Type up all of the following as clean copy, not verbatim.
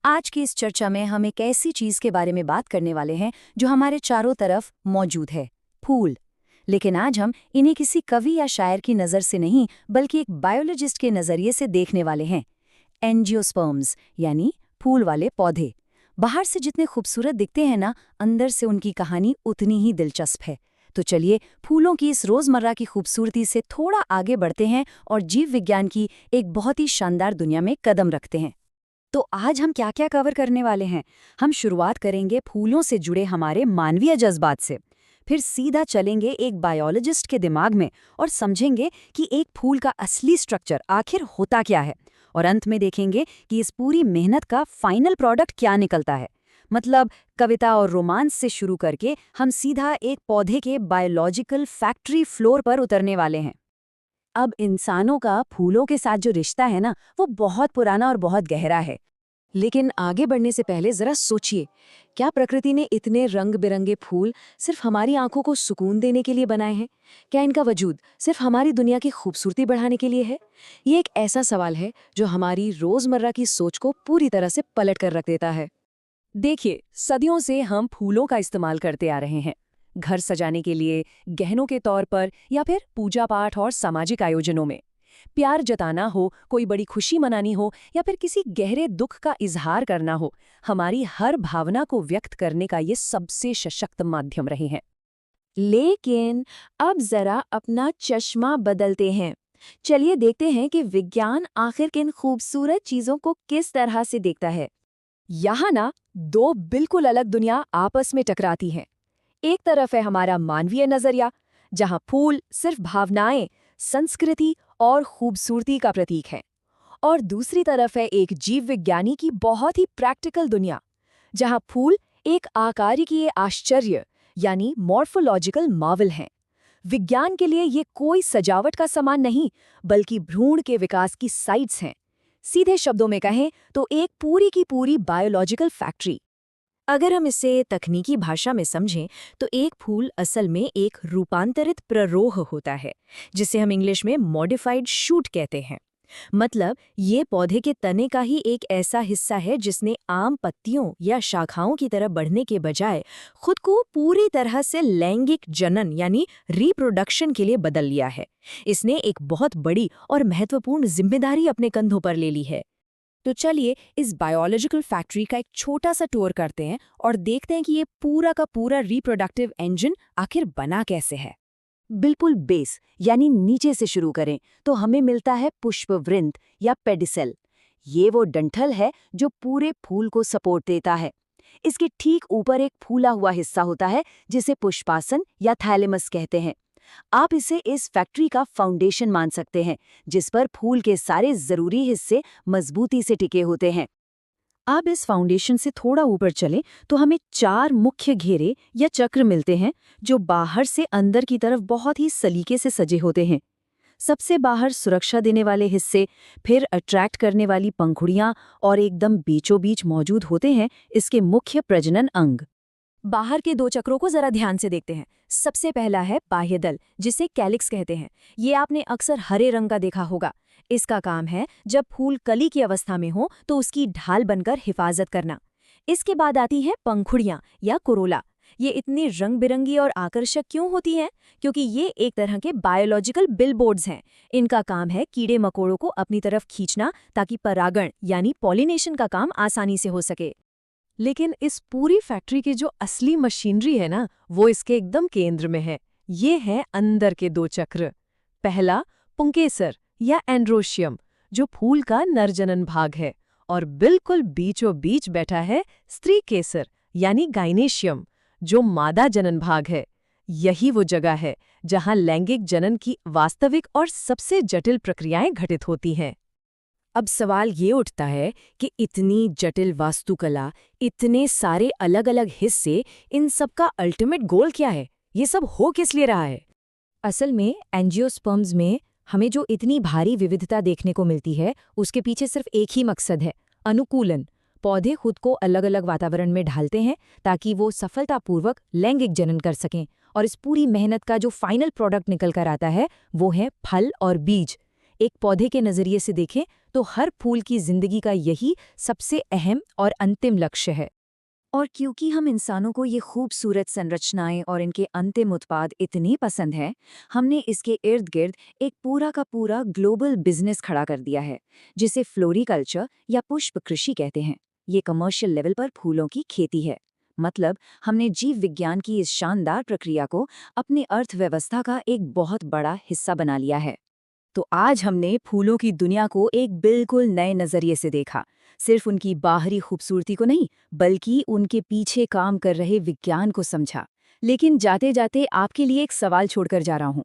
आज की इस चर्चा में हम एक ऐसी चीज के बारे में बात करने वाले हैं जो हमारे चारों तरफ मौजूद है, फूल। लेकिन आज हम इन्हें किसी कवि या शायर की नज़र से नहीं बल्कि एक बायोलॉजिस्ट के नज़रिए से देखने वाले हैं। एंजियोस्पर्म्स यानी फूल वाले पौधे। बाहर से जितने खूबसूरत दिखते हैं ना, अंदर से उनकी कहानी उतनी ही दिलचस्प है। तो चलिए फूलों की इस रोज़मर्रा की खूबसूरती से थोड़ा आगे बढ़ते हैं और जीव विज्ञान की एक बहुत ही शानदार दुनिया में कदम रखते हैं। तो आज हम क्या क्या कवर करने वाले हैं? हम शुरुआत करेंगे फूलों से जुड़े हमारे मानवीय जज्बात से। फिर सीधा चलेंगे एक बायोलॉजिस्ट के दिमाग में और समझेंगे कि एक फूल का असली स्ट्रक्चर आखिर होता क्या है। और अंत में देखेंगे कि इस पूरी मेहनत का फाइनल प्रोडक्ट क्या निकलता है। मतलब कविता और रोमांस से शुरू करके हम सीधा एक पौधे के बायोलॉजिकल फैक्ट्री फ्लोर पर उतरने वाले हैं। अब इंसानों का फूलों के साथ जो रिश्ता है ना, वो बहुत पुराना और बहुत गहरा है। लेकिन आगे बढ़ने से पहले जरा सोचिए, क्या प्रकृति ने इतने रंग बिरंगे फूल सिर्फ हमारी आंखों को सुकून देने के लिए बनाए हैं? क्या इनका वजूद सिर्फ हमारी दुनिया की खूबसूरती बढ़ाने के लिए है? ये एक ऐसा सवाल है जो हमारी रोजमर्रा की सोच को पूरी तरह से पलट कर रख देता है। देखिए, सदियों से हम फूलों का इस्तेमाल करते आ रहे हैं। घर सजाने के लिए, गहनों के तौर पर या फिर पूजा पाठ और सामाजिक आयोजनों में। प्यार जताना हो, कोई बड़ी खुशी मनानी हो या फिर किसी गहरे दुख का इजहार करना हो, हमारी हर भावना को व्यक्त करने का ये सबसे सशक्त माध्यम रहे हैं। लेकिन अब जरा अपना चश्मा बदलते हैं। चलिए देखते हैं कि विज्ञान आखिर किन खूबसूरत चीजों को किस तरह से देखता है। यहाँ ना दो बिल्कुल अलग दुनिया आपस में टकराती हैं। एक तरफ है हमारा मानवीय नजरिया, जहां फूल सिर्फ भावनाएं, संस्कृति और खूबसूरती का प्रतीक है। और दूसरी तरफ है एक जीव विज्ञानी की बहुत ही प्रैक्टिकल दुनिया, जहां फूल एक आकारिकीय आश्चर्य यानी मॉर्फोलॉजिकल मार्वल हैं। विज्ञान के लिए ये कोई सजावट का सामान नहीं, बल्कि भ्रूण के विकास की साइट्स हैं। सीधे शब्दों में कहें तो एक पूरी की पूरी बायोलॉजिकल फैक्ट्री। अगर हम इसे तकनीकी भाषा में समझें तो एक फूल असल में एक रूपांतरित प्ररोह होता है, जिसे हम इंग्लिश में मॉडिफाइड शूट कहते हैं। मतलब ये पौधे के तने का ही एक ऐसा हिस्सा है जिसने आम पत्तियों या शाखाओं की तरह बढ़ने के बजाय खुद को पूरी तरह से लैंगिक जनन यानी रिप्रोडक्शन के लिए बदल लिया है। इसने एक बहुत बड़ी और महत्वपूर्ण जिम्मेदारी अपने कंधों पर ले ली है। तो चलिए इस बायोलॉजिकल फैक्ट्री का एक छोटा सा टूर करते हैं और देखते हैं कि ये पूरा का पूरा रिप्रोडक्टिव इंजन आखिर बना कैसे है। बिल्कुल बेस यानी नीचे से शुरू करें तो हमें मिलता है पुष्पवृंत या पेडिसेल। ये वो डंठल है जो पूरे फूल को सपोर्ट देता है। इसके ठीक ऊपर एक फूला हुआ हिस्सा होता है जिसे पुष्पासन या थैलेमस कहते हैं। आप इसे इस फैक्ट्री का फाउंडेशन मान सकते हैं, जिस पर फूल के सारे जरूरी हिस्से मजबूती से टिके होते हैं। अब इस फाउंडेशन से थोड़ा ऊपर चलें तो हमें 4 मुख्य घेरे या चक्र मिलते हैं, जो बाहर से अंदर की तरफ बहुत ही सलीके से सजे होते हैं। सबसे बाहर सुरक्षा देने वाले हिस्से, फिर अट्रैक्ट करने वाली पंखुड़ियां और एकदम बीचों बीच मौजूद होते हैं इसके मुख्य प्रजनन अंग। बाहर के 2 चक्रों को जरा ध्यान से देखते हैं। सबसे पहला है बाह्यदल, जिसे कैलिक्स कहते हैं। ये आपने अक्सर हरे रंग का देखा होगा। इसका काम है जब फूल कली की अवस्था में हो तो उसकी ढाल बनकर हिफाजत करना। इसके बाद आती है पंखुड़ियां या कोरोला। ये इतनी रंग बिरंगी और आकर्षक क्यों होती हैं? क्योंकि ये एक तरह के बायोलॉजिकल बिलबोर्ड्स हैं। इनका काम है कीड़े मकोड़ों को अपनी तरफ खींचना, ताकि परागण यानी पॉलिनेशन का काम आसानी से हो सके। लेकिन इस पूरी फैक्ट्री की जो असली मशीनरी है ना, वो इसके एकदम केंद्र में है। ये है अंदर के 2 चक्र। पहला पुंकेसर या एंड्रोशियम, जो फूल का नरजनन भाग है, और बिल्कुल बीचों बीच बैठा है स्त्री केसर यानी गाइनेशियम, जो मादा जनन भाग है। यही वो जगह है जहां लैंगिक जनन की वास्तविक और सबसे जटिल प्रक्रियाएं घटित होती हैं। अब सवाल ये उठता है कि इतनी जटिल वास्तुकला, इतने सारे अलग अलग हिस्से, इन सब का अल्टीमेट गोल क्या है? ये सब हो किस लिए रहा है? असल में एंजियोस्पर्म्स में हमें जो इतनी भारी विविधता देखने को मिलती है, उसके पीछे सिर्फ एक ही मकसद है, अनुकूलन। पौधे खुद को अलग अलग वातावरण में ढालते हैं ताकि वो सफलतापूर्वक लैंगिक जनन कर सकें। और इस पूरी मेहनत का जो फाइनल प्रोडक्ट निकल कर आता है, वो है फल और बीज। एक पौधे के नज़रिए से देखें तो हर फूल की जिंदगी का यही सबसे अहम और अंतिम लक्ष्य है। और क्योंकि हम इंसानों को ये खूबसूरत संरचनाएं और इनके अंतिम उत्पाद इतने पसंद हैं, हमने इसके इर्द गिर्द एक पूरा का पूरा ग्लोबल बिजनेस खड़ा कर दिया है, जिसे फ्लोरिकल्चर या पुष्प कृषि कहते हैं। ये कमर्शियल लेवल पर फूलों की खेती है। मतलब हमने जीव विज्ञान की इस शानदार प्रक्रिया को अपनी अर्थव्यवस्था का एक बहुत बड़ा हिस्सा बना लिया है। तो आज हमने फूलों की दुनिया को एक बिल्कुल नए नजरिए से देखा। सिर्फ उनकी बाहरी खूबसूरती को नहीं, बल्कि उनके पीछे काम कर रहे विज्ञान को समझा। लेकिन जाते जाते आपके लिए एक सवाल छोड़कर जा रहा हूँ।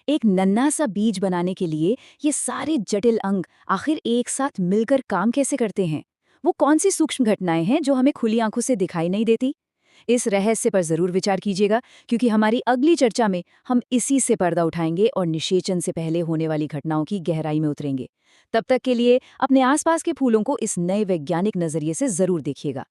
एक नन्हा सा बीज बनाने के लिए ये सारे जटिल अंग आखिर एक साथ मिलकर काम कैसे करते हैं? वो कौन सी सूक्ष्म घटनाएं हैं जो हमें खुली आंखों से दिखाई नहीं देती? इस रहस्य पर जरूर विचार कीजिएगा, क्योंकि हमारी अगली चर्चा में हम इसी से पर्दा उठाएंगे और निषेचन से पहले होने वाली घटनाओं की गहराई में उतरेंगे। तब तक के लिए अपने आसपास के फूलों को इस नए वैज्ञानिक नजरिए से जरूर देखिएगा।